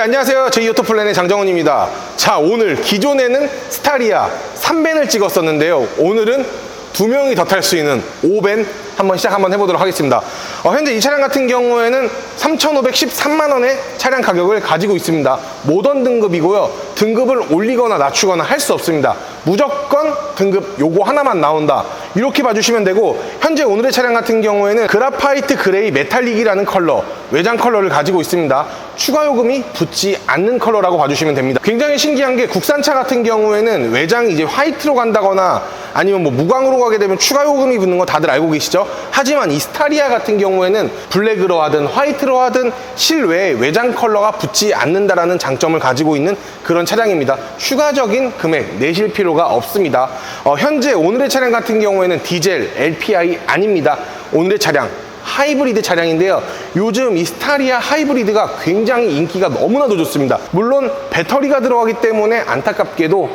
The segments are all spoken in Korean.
네, 안녕하세요. 제이오토플랜의 장정훈입니다. 자, 오늘 기존에는 스타리아 3밴을 찍었었는데요. 오늘은 2명이 더 탈 수 있는 5밴 한번 해보도록 하겠습니다. 현재 이 차량 같은 경우에는 3,513만원의 차량 가격을 가지고 있습니다. 모던 등급이고요. 등급을 올리거나 낮추거나 할 수 없습니다. 무조건 등급 요거 하나만 나온다, 이렇게 봐주시면 되고, 현재 오늘의 차량 같은 경우에는 그라파이트 그레이 메탈릭이라는 컬러, 외장 컬러를 가지고 있습니다. 추가 요금이 붙지 않는 컬러라고 봐주시면 됩니다. 굉장히 신기한 게, 국산차 같은 경우에는 외장이 이제 화이트로 간다거나 아니면 뭐 무광으로 가게 되면 추가 요금이 붙는 거 다들 알고 계시죠? 하지만 이 스타리아 같은 경우에는 블랙으로 하든 화이트로 하든 실외에 외장 컬러가 붙지 않는다라는 장점을 가지고 있는 그런 차량입니다. 추가적인 금액 내실 필요가 없습니다. 현재 오늘의 차량 같은 경우에는 디젤 LPI 아닙니다. 오늘의 차량 하이브리드 차량인데요. 요즘 이 스타리아 하이브리드가 굉장히 인기가 너무나도 좋습니다. 물론 배터리가 들어가기 때문에 안타깝게도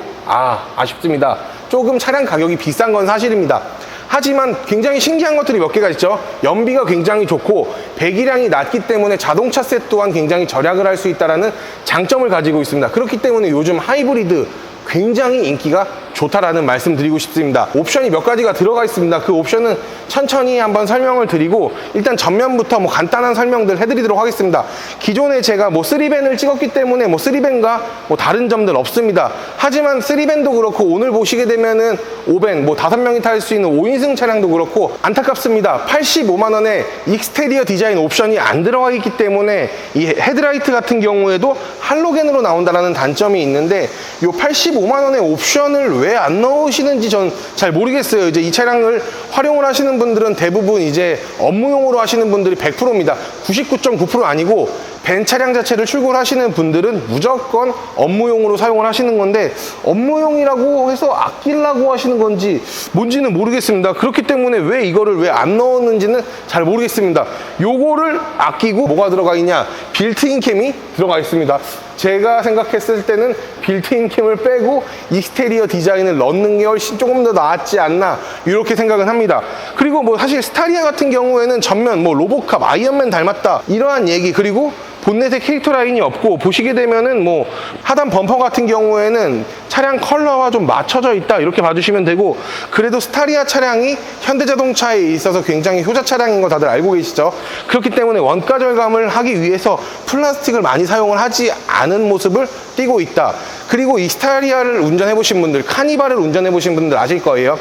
아쉽습니다. 조금 차량 가격이 비싼 건 사실입니다. 하지만 굉장히 신기한 것들이 몇 개가 있죠. 연비가 굉장히 좋고 배기량이 낮기 때문에 자동차세 또한 굉장히 절약을 할 수 있다는 장점을 가지고 있습니다. 그렇기 때문에 요즘 하이브리드 굉장히 인기가 좋다라는 말씀 드리고 싶습니다. 옵션이 몇 가지가 들어가 있습니다. 그 옵션은 천천히 한번 설명을 드리고, 일단 전면부터 간단한 설명들 해드리도록 하겠습니다. 기존에 제가 3밴을 찍었기 때문에 3밴과 다른 점들 없습니다. 하지만 3밴도 그렇고 오늘 보시게 되면은 5밴 5명이 탈 수 있는 5인승 차량도 그렇고 안타깝습니다. 85만원의 익스테리어 디자인 옵션이 안 들어가 있기 때문에 이 헤드라이트 같은 경우에도 할로겐으로 나온다는 단점이 있는데, 이 85만원의 옵션을 왜 안 넣으시는지 전 잘 모르겠어요. 이제 이 차량을 활용을 하시는 분들은 대부분 이제 업무용으로 하시는 분들이 100%입니다. 99.9% 아니고, 밴 차량 자체를 출고를 하시는 분들은 무조건 업무용으로 사용을 하시는 건데, 업무용이라고 해서 아끼려고 하시는 건지 뭔지는 모르겠습니다. 그렇기 때문에 왜 이거를 왜 안 넣었는지는 잘 모르겠습니다. 요거를 아끼고 뭐가 들어가 있냐? 빌트인 캠이 들어가 있습니다. 제가 생각했을 때는 빌트인 캠을 빼고 익스테리어 디자인을 넣는 게 훨씬 조금 더 낫지 않나, 이렇게 생각은 합니다. 그리고 사실 스타리아 같은 경우에는 전면 로보캅, 아이언맨 닮았다, 이러한 얘기, 그리고 본넷에 캐릭터 라인이 없고, 보시게 되면은 하단 범퍼 같은 경우에는 차량 컬러와 좀 맞춰져 있다, 이렇게 봐주시면 되고, 그래도 스타리아 차량이 현대자동차에 있어서 굉장히 효자 차량인 거 다들 알고 계시죠? 그렇기 때문에 원가 절감을 하기 위해서 플라스틱을 많이 사용을 하지 않은 모습을 띠고 있다. 그리고 이 스타리아를 운전해 보신 분들, 카니발을 운전해 보신 분들 아실 거예요.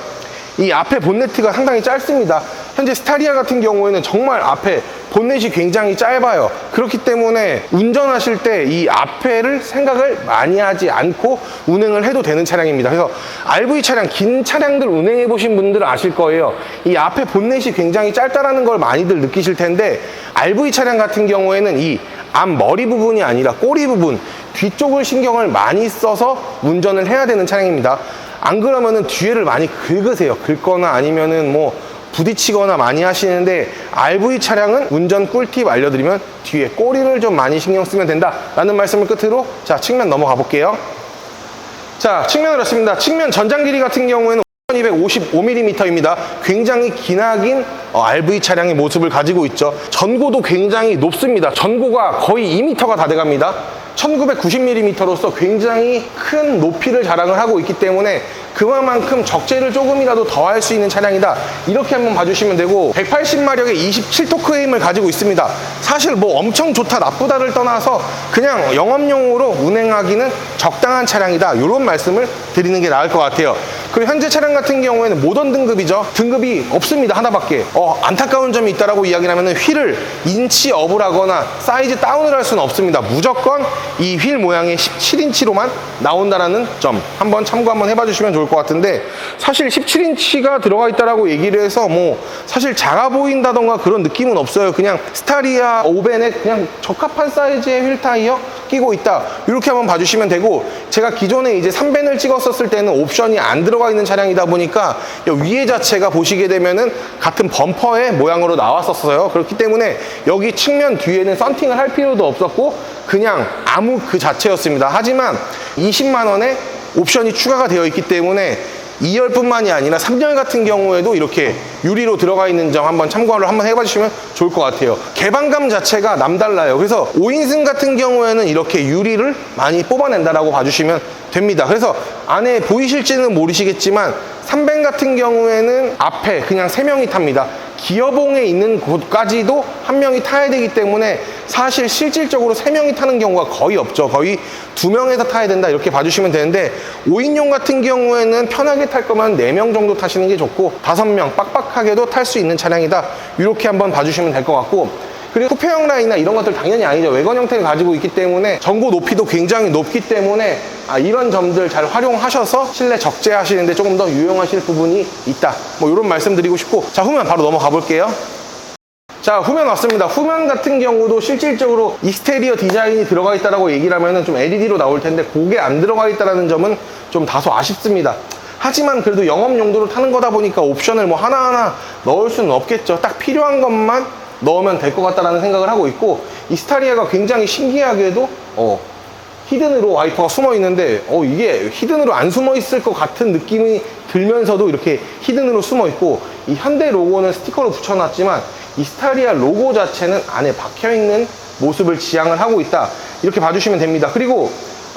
이 앞에 본네트가 상당히 짧습니다. 현재 스타리아 같은 경우에는 정말 앞에 본넷이 굉장히 짧아요. 그렇기 때문에 운전하실 때 이 앞에를 생각을 많이 하지 않고 운행을 해도 되는 차량입니다. 그래서 RV 차량, 긴 차량들 운행해 보신 분들은 아실 거예요. 이 앞에 본넷이 굉장히 짧다라는 걸 많이들 느끼실 텐데, RV 차량 같은 경우에는 이 앞 머리 부분이 아니라 꼬리 부분, 뒤쪽을 신경을 많이 써서 운전을 해야 되는 차량입니다. 안 그러면은 뒤에를 많이 긁으세요. 긁거나 아니면은 부딪히거나 많이 하시는데, RV 차량은 운전 꿀팁 알려드리면 뒤에 꼬리를 좀 많이 신경 쓰면 된다라는 말씀을 끝으로, 자, 측면 넘어가 볼게요. 자, 측면을 했습니다. 측면 전장 길이 같은 경우에는 1255mm입니다. 굉장히 기나긴 RV 차량의 모습을 가지고 있죠. 전고도 굉장히 높습니다. 전고가 거의 2m가 다 돼갑니다. 1990mm로서 굉장히 큰 높이를 자랑을 하고 있기 때문에 그만큼 적재를 조금이라도 더 할 수 있는 차량이다, 이렇게 한번 봐주시면 되고, 180마력의 27토크의 힘을 가지고 있습니다. 사실 엄청 좋다 나쁘다를 떠나서 그냥 영업용으로 운행하기는 적당한 차량이다, 이런 말씀을 드리는 게 나을 것 같아요. 그리고 현재 차량 같은 경우에는 모던 등급이죠. 등급이 없습니다. 하나밖에. 안타까운 점이 있다라고 이야기를 하면 휠을 인치 업을 하거나 사이즈 다운을 할 수는 없습니다. 무조건 이 휠 모양의 17인치로만 나온다라는 점 한번 참고 한번 해봐 주시면 좋을 것 같은데, 사실 17인치가 들어가 있다라고 얘기를 해서 사실 작아 보인다던가 그런 느낌은 없어요. 그냥 스타리아 5밴에 그냥 적합한 사이즈의 휠 타이어 끼고 있다, 이렇게 한번 봐주시면 되고, 제가 기존에 이제 3밴을 찍었었을 때는 옵션이 안 들어가 있는 차량이다 보니까 위에 자체가 보시게 되면은 같은 범퍼의 모양으로 나왔었어요. 그렇기 때문에 여기 측면 뒤에는 썬팅을 할 필요도 없었고 그냥 아무 그 자체였습니다. 하지만 20만원에 옵션이 추가가 되어 있기 때문에 2열뿐만이 아니라 3열 같은 경우에도 이렇게 유리로 들어가 있는 점 한번 참고를 한번 해봐 주시면 좋을 것 같아요. 개방감 자체가 남달라요. 그래서 5인승 같은 경우에는 이렇게 유리를 많이 뽑아낸다라고 봐주시면 됩니다. 그래서 안에 보이실지는 모르시겠지만 3벤 같은 경우에는 앞에 그냥 3명이 탑니다. 기어봉에 있는 곳까지도 한 명이 타야 되기 때문에 사실 실질적으로 3명이 타는 경우가 거의 없죠. 거의 2명에서 타야 된다 이렇게 봐주시면 되는데 5인용 같은 경우에는 편하게 탈 거면 4명 정도 타시는 게 좋고 5명 빡빡하게도 탈 수 있는 차량이다 이렇게 한번 봐주시면 될 것 같고, 그리고 쿠페형 라인이나 이런 것들 당연히 아니죠. 외관 형태를 가지고 있기 때문에 전고 높이도 굉장히 높기 때문에 이런 점들 잘 활용하셔서 실내 적재하시는데 조금 더 유용하실 부분이 있다, 뭐 이런 말씀 드리고 싶고, 자 후면 바로 넘어가 볼게요. 자 후면 왔습니다. 후면 같은 경우도 실질적으로 익스테리어 디자인이 들어가 있다라고 얘기를 하면은 좀 LED로 나올 텐데 그게 안 들어가 있다라는 점은 좀 다소 아쉽습니다. 하지만 그래도 영업 용도로 타는 거다 보니까 옵션을 뭐 하나하나 넣을 수는 없겠죠. 딱 필요한 것만 넣으면 될 것 같다라는 생각을 하고 있고, 이 스타리아가 굉장히 신기하게도 히든으로 와이퍼가 숨어 있는데 이게 히든으로 안 숨어 있을 것 같은 느낌이 들면서도 이렇게 히든으로 숨어 있고, 이 현대 로고는 스티커로 붙여놨지만 이 스타리아 로고 자체는 안에 박혀있는 모습을 지향을 하고 있다 이렇게 봐주시면 됩니다. 그리고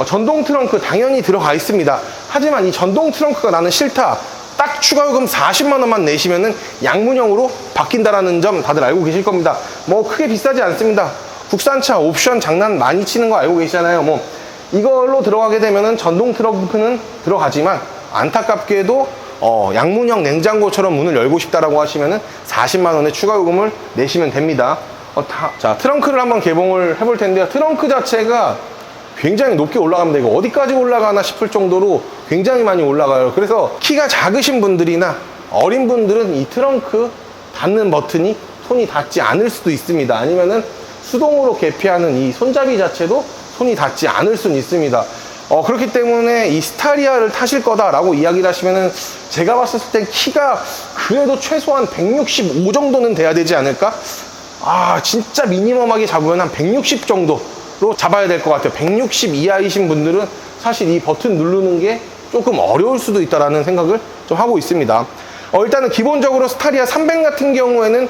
전동 트렁크 당연히 들어가 있습니다. 하지만 이 전동 트렁크가 나는 싫다, 딱 추가 요금 40만 원만 내시면은 양문형으로 바뀐다라는 점 다들 알고 계실 겁니다. 뭐 크게 비싸지 않습니다. 국산차 옵션 장난 많이 치는 거 알고 계시잖아요. 뭐 이걸로 들어가게 되면은 전동 트렁크는 들어가지만 안타깝게도 양문형 냉장고처럼 문을 열고 싶다라고 하시면은 40만 원의 추가 요금을 내시면 됩니다. 자 트렁크를 한번 개봉을 해볼 텐데요. 트렁크 자체가 굉장히 높게 올라갑니다. 이거 어디까지 올라가나 싶을 정도로 굉장히 많이 올라가요. 그래서 키가 작으신 분들이나 어린 분들은 이 트렁크 닫는 버튼이 손이 닿지 않을 수도 있습니다. 아니면은 수동으로 개폐하는 이 손잡이 자체도 손이 닿지 않을 수는 있습니다. 그렇기 때문에 이 스타리아를 타실 거다라고 이야기를 하시면은 제가 봤을 땐 키가 그래도 최소한 165 정도는 돼야 되지 않을까? 진짜 미니멈하게 잡으면 한 160 정도로 잡아야 될 것 같아요. 160 이하이신 분들은 사실 이 버튼 누르는 게 조금 어려울 수도 있다라는 생각을 좀 하고 있습니다. 일단은 기본적으로 스타리아 3벤 같은 경우에는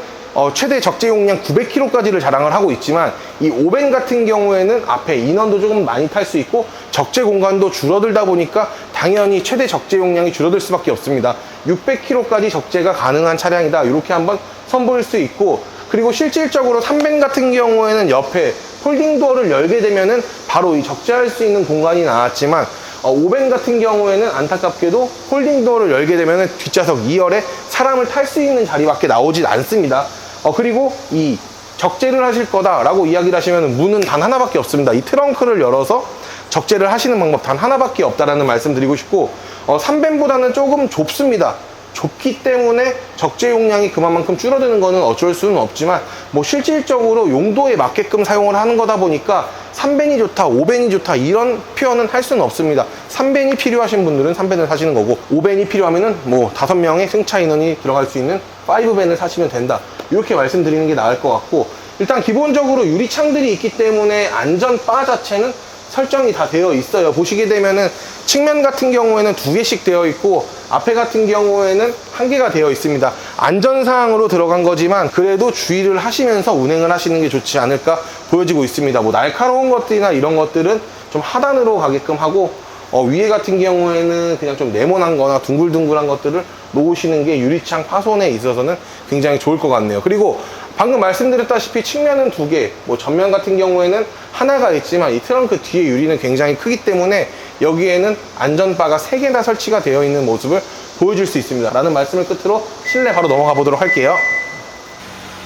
최대 적재 용량 900km까지를 자랑을 하고 있지만 이 5벤 같은 경우에는 앞에 인원도 조금 많이 탈 수 있고 적재 공간도 줄어들다 보니까 당연히 최대 적재 용량이 줄어들 수밖에 없습니다. 600km까지 적재가 가능한 차량이다 이렇게 한번 선보일 수 있고, 그리고 실질적으로 3벤 같은 경우에는 옆에 폴딩 도어를 열게 되면은 바로 이 적재할 수 있는 공간이 나왔지만 5벤 같은 경우에는 안타깝게도 폴딩 도어를 열게 되면은 뒷좌석 2열에 사람을 탈 수 있는 자리밖에 나오질 않습니다. 그리고 이 적재를 하실 거다라고 이야기를 하시면 문은 단 하나밖에 없습니다. 이 트렁크를 열어서 적재를 하시는 방법 단 하나밖에 없다라는 말씀 드리고 싶고, 3벤보다는 조금 좁습니다. 좁기 때문에 적재 용량이 그만큼 줄어드는 거는 어쩔 수는 없지만 뭐 실질적으로 용도에 맞게끔 사용을 하는 거다 보니까 3벤이 좋다, 5벤이 좋다 이런 표현은 할 수는 없습니다. 3벤이 필요하신 분들은 3벤을 사시는 거고, 5벤이 필요하면은 뭐 5명의 승차 인원이 들어갈 수 있는 5벤을 사시면 된다 이렇게 말씀드리는 게 나을 것 같고, 일단 기본적으로 유리창들이 있기 때문에 안전바 자체는 설정이 다 되어 있어요. 보시게 되면은 측면 같은 경우에는 2개씩 되어 있고 앞에 같은 경우에는 1개가 되어 있습니다. 안전사항으로 들어간 거지만 그래도 주의를 하시면서 운행을 하시는 게 좋지 않을까 보여지고 있습니다. 뭐 날카로운 것들이나 이런 것들은 좀 하단으로 가게끔 하고 위에 같은 경우에는 그냥 좀 네모난 거나 둥글둥글한 것들을 놓으시는 게 유리창 파손에 있어서는 굉장히 좋을 것 같네요. 그리고 방금 말씀드렸다시피 측면은 2개, 뭐 전면 같은 경우에는 하나가 있지만 이 트렁크 뒤에 유리는 굉장히 크기 때문에 여기에는 안전바가 3개나 설치가 되어 있는 모습을 보여줄 수 있습니다. 라는 말씀을 끝으로 실내 바로 넘어가 보도록 할게요.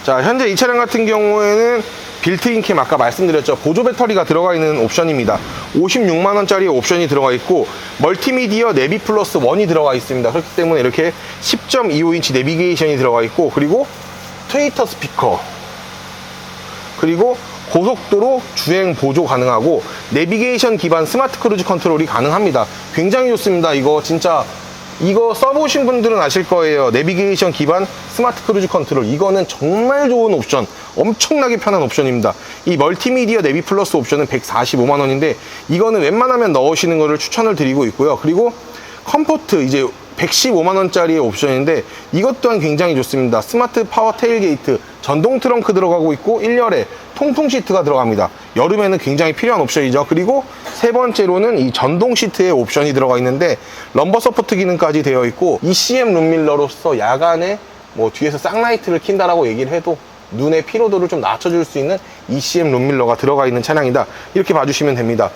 자, 현재 이 차량 같은 경우에는 빌트인 캠 아까 말씀드렸죠. 보조 배터리가 들어가 있는 옵션입니다. 56만원짜리 옵션이 들어가 있고 멀티미디어 내비 플러스 1이 들어가 있습니다. 그렇기 때문에 이렇게 10.25인치 내비게이션이 들어가 있고, 그리고 트웨이터 스피커, 그리고 고속도로 주행 보조 가능하고 내비게이션 기반 스마트 크루즈 컨트롤이 가능합니다. 굉장히 좋습니다. 이거 진짜 이거 써보신 분들은 아실 거예요. 내비게이션 기반 스마트 크루즈 컨트롤, 이거는 정말 좋은 옵션, 엄청나게 편한 옵션입니다. 이 멀티미디어 내비 플러스 옵션은 145만원인데 이거는 웬만하면 넣으시는 거를 추천을 드리고 있고요. 그리고 컴포트, 이제 115만 원짜리의 옵션인데 이것 또한 굉장히 좋습니다. 스마트 파워 테일게이트, 전동 트렁크 들어가고 있고 1열에 통풍 시트가 들어갑니다. 여름에는 굉장히 필요한 옵션이죠. 그리고 세 번째로는 이 전동 시트의 옵션이 들어가 있는데 럼버 서포트 기능까지 되어 있고 ECM 룸밀러로서 야간에 뭐 뒤에서 쌍라이트를 킨다라고 얘기를 해도 눈의 피로도를 좀 낮춰줄 수 있는 ECM 룸밀러가 들어가 있는 차량이다. 이렇게 봐주시면 됩니다.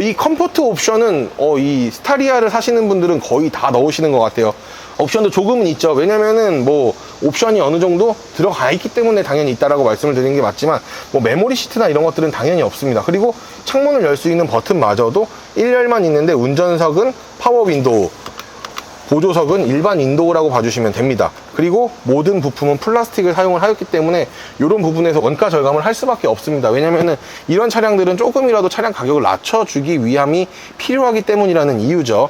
이 컴포트 옵션은 이 스타리아를 사시는 분들은 거의 다 넣으시는 것 같아요. 옵션도 조금은 있죠. 왜냐면은 뭐 옵션이 어느 정도 들어가 있기 때문에 당연히 있다라고 말씀을 드리는 게 맞지만 뭐 메모리 시트나 이런 것들은 당연히 없습니다. 그리고 창문을 열 수 있는 버튼마저도 1열만 있는데 운전석은 파워 윈도우, 보조석은 일반 인도우라고 봐주시면 됩니다. 그리고 모든 부품은 플라스틱을 사용을 하였기 때문에 이런 부분에서 원가 절감을 할 수밖에 없습니다. 왜냐면은 이런 차량들은 조금이라도 차량 가격을 낮춰주기 위함이 필요하기 때문이라는 이유죠.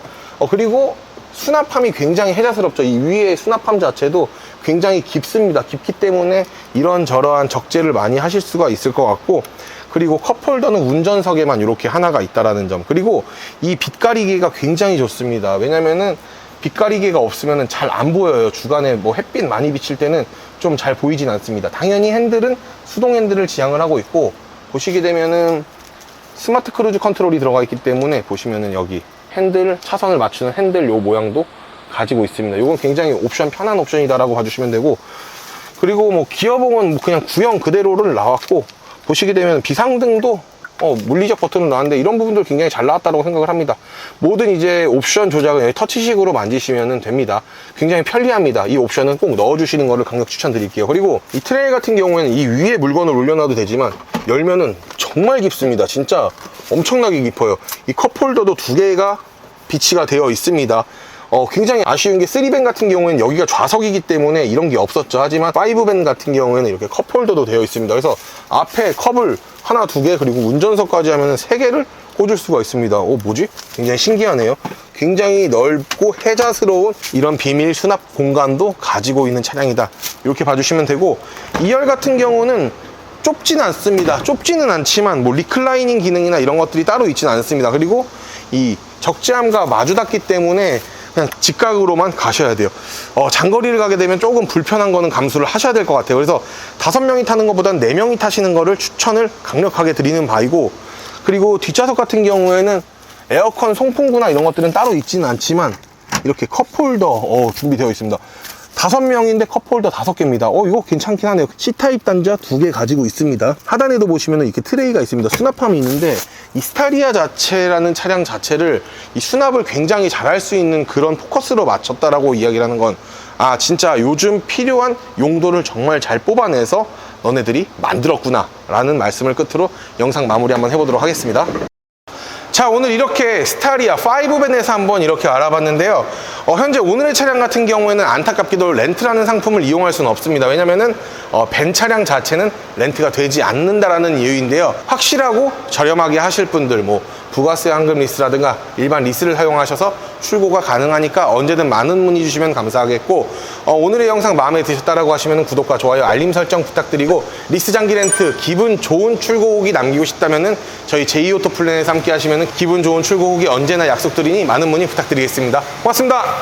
그리고 수납함이 굉장히 혜자스럽죠. 이 위에 수납함 자체도 굉장히 깊습니다. 깊기 때문에 이런저러한 적재를 많이 하실 수가 있을 것 같고, 그리고 컵홀더는 운전석에만 이렇게 하나가 있다라는 점. 그리고 이 빛가리개가 굉장히 좋습니다. 왜냐면은 빛가리개가 없으면 잘 안 보여요. 주간에 뭐 햇빛 많이 비칠 때는 좀 잘 보이진 않습니다. 당연히 핸들은 수동 핸들을 지향을 하고 있고, 보시게 되면은 스마트 크루즈 컨트롤이 들어가 있기 때문에 보시면은 여기 핸들, 차선을 맞추는 핸들 요 모양도 가지고 있습니다. 이건 굉장히 옵션 편한 옵션이다라고 봐주시면 되고, 그리고 뭐 기어봉은 뭐 그냥 구형 그대로를 나왔고, 보시게 되면 비상등도 물리적 버튼을 나왔는데 이런 부분들 굉장히 잘 나왔다고 생각을 합니다. 모든 이제 옵션 조작은 터치식으로 만지시면 됩니다. 굉장히 편리합니다. 이 옵션은 꼭 넣어주시는 거를 강력 추천드릴게요. 그리고 이 트레일 같은 경우에는 이 위에 물건을 올려놔도 되지만 열면은 정말 깊습니다. 진짜 엄청나게 깊어요. 이 컵홀더도 두 개가 비치가 되어 있습니다. 굉장히 아쉬운 게 3밴 같은 경우에는 여기가 좌석이기 때문에 이런 게 없었죠. 하지만 5밴 같은 경우에는 이렇게 컵홀더도 되어 있습니다. 그래서 앞에 컵을 하나, 두 개, 그리고 운전석까지 하면 세 개를 꽂을 수가 있습니다. 뭐지? 굉장히 신기하네요. 굉장히 넓고 혜자스러운 이런 비밀 수납 공간도 가지고 있는 차량이다. 이렇게 봐주시면 되고, 2열 같은 경우는 좁지는 않습니다. 좁지는 않지만 뭐 리클라이닝 기능이나 이런 것들이 따로 있지는 않습니다. 그리고 이 적재함과 마주 닿기 때문에 그냥 직각으로만 가셔야 돼요. 장거리를 가게 되면 조금 불편한 거는 감수를 하셔야 될 것 같아요. 그래서 5명이 타는 것보다는 4명이 타시는 거를 추천을 강력하게 드리는 바이고, 그리고 뒷좌석 같은 경우에는 에어컨 송풍구나 이런 것들은 따로 있지는 않지만 이렇게 컵홀더 준비되어 있습니다. 5명인데 컵홀더 5개입니다. 이거 괜찮긴 하네요. C타입 단자 2개 가지고 있습니다. 하단에도 보시면 이렇게 트레이가 있습니다. 수납함이 있는데 이 스타리아 자체라는 차량 자체를 이 수납을 굉장히 잘할 수 있는 그런 포커스로 맞췄다라고 이야기를 하는 건, 진짜 요즘 필요한 용도를 정말 잘 뽑아내서 너네들이 만들었구나 라는 말씀을 끝으로 영상 마무리 한번 해보도록 하겠습니다. 자, 오늘 이렇게 스타리아 5밴에서 한번 이렇게 알아봤는데요. 현재 오늘의 차량 같은 경우에는 안타깝게도 렌트라는 상품을 이용할 수는 없습니다. 왜냐면은 밴 차량 자체는 렌트가 되지 않는다라는 이유인데요. 확실하고 저렴하게 하실 분들, 뭐 부가세 환급 리스라든가 일반 리스를 사용하셔서 출고가 가능하니까 언제든 많은 문의 주시면 감사하겠고, 오늘의 영상 마음에 드셨다라고 하시면 구독과 좋아요, 알림 설정 부탁드리고, 리스 장기 렌트 기분 좋은 출고 후기 남기고 싶다면은 저희 제이오토 플랜에서 함께 하시면 기분 좋은 출고 후기 언제나 약속드리니 많은 문의 부탁드리겠습니다. 고맙습니다.